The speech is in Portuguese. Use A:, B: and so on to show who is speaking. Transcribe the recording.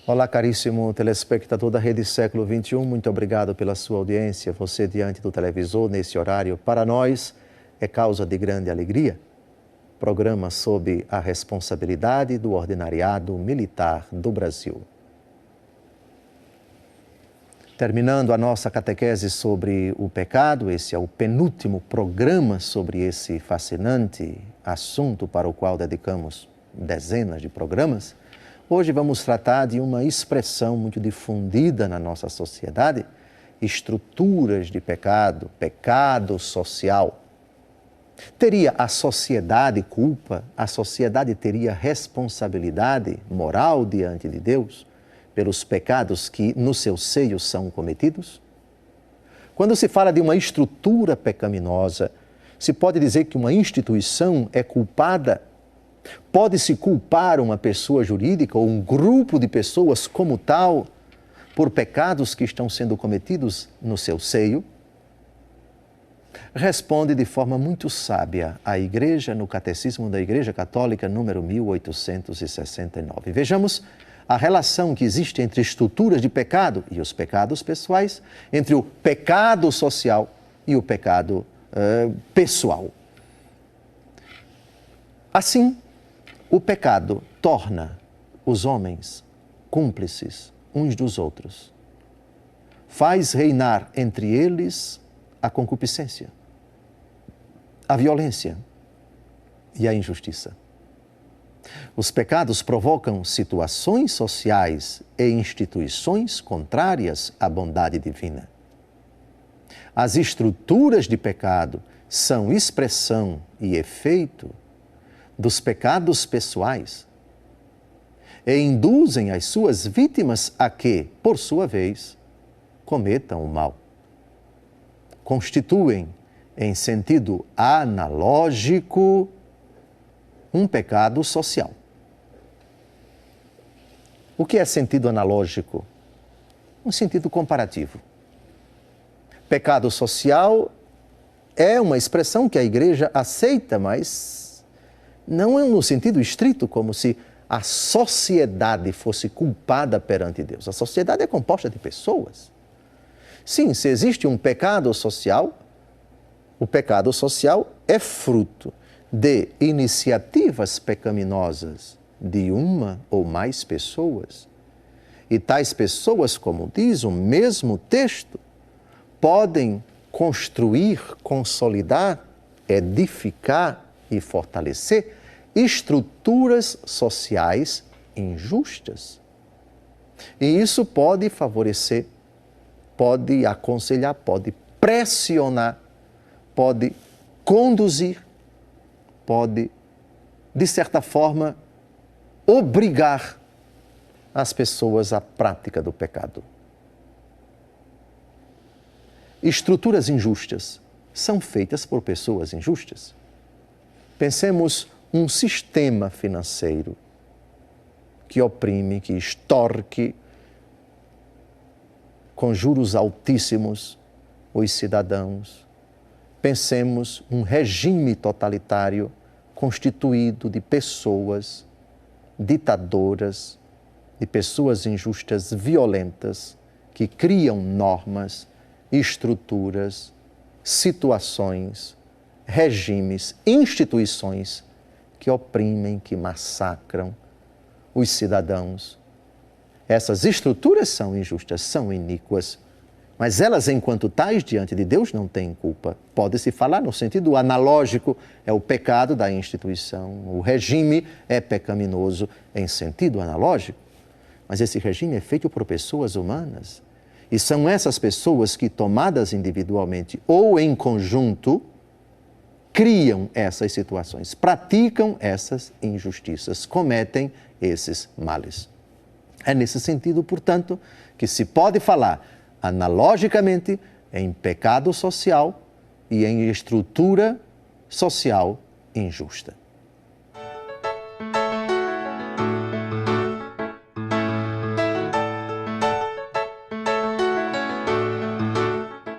A: Olá, caríssimo telespectador da Rede Século XXI, muito obrigado pela sua audiência. Você diante do televisor nesse horário, para nós é causa de grande alegria. Programa sob a responsabilidade do Ordinariado Militar do Brasil. Terminando a nossa catequese sobre o pecado, esse é o penúltimo programa sobre esse fascinante assunto para o qual dedicamos dezenas de programas. Hoje vamos tratar de uma expressão muito difundida na nossa sociedade, estruturas de pecado, pecado social. Teria a sociedade culpa? A sociedade teria responsabilidade moral diante de Deus pelos pecados que no seu seio são cometidos? Quando se fala de uma estrutura pecaminosa, se pode dizer que uma instituição é culpada? Pode-se culpar uma pessoa jurídica ou um grupo de pessoas como tal por pecados que estão sendo cometidos no seu seio? Responde de forma muito sábia a Igreja no Catecismo da Igreja Católica, número 1869. Vejamos a relação que existe entre estruturas de pecado e os pecados pessoais, entre o pecado social e o pecado pessoal. Assim, o pecado torna os homens cúmplices uns dos outros. Faz reinar entre eles a concupiscência, a violência e a injustiça. Os pecados provocam situações sociais e instituições contrárias à bondade divina. As estruturas de pecado são expressão e efeito dos pecados pessoais e induzem as suas vítimas a que, por sua vez, cometam o mal. Constituem, em sentido analógico, um pecado social. O que é sentido analógico? Um sentido comparativo. Pecado social é uma expressão que a Igreja aceita, mas não é no sentido estrito, como se a sociedade fosse culpada perante Deus. A sociedade é composta de pessoas. Sim, se existe um pecado social, o pecado social é fruto de iniciativas pecaminosas de uma ou mais pessoas. E tais pessoas, como diz o mesmo texto, podem construir, consolidar, edificar e fortalecer estruturas sociais injustas. E isso pode favorecer, pode aconselhar, pode pressionar, pode conduzir, pode, de certa forma, obrigar as pessoas à prática do pecado. Estruturas injustas são feitas por pessoas injustas. Pensemos um sistema financeiro que oprime, que extorque com juros altíssimos os cidadãos. Pensemos um regime totalitário constituído de pessoas ditadoras, de pessoas injustas, violentas, que criam normas, estruturas, situações, regimes, instituições que oprimem, que massacram os cidadãos. Essas estruturas são injustas, são iníquas, mas elas, enquanto tais, diante de Deus, não têm culpa. Pode-se falar no sentido analógico, é o pecado da instituição, o regime é pecaminoso em sentido analógico, mas esse regime é feito por pessoas humanas. E são essas pessoas que, tomadas individualmente ou em conjunto, criam essas situações, praticam essas injustiças, cometem esses males. É nesse sentido, portanto, que se pode falar analogicamente em pecado social e em estrutura social injusta.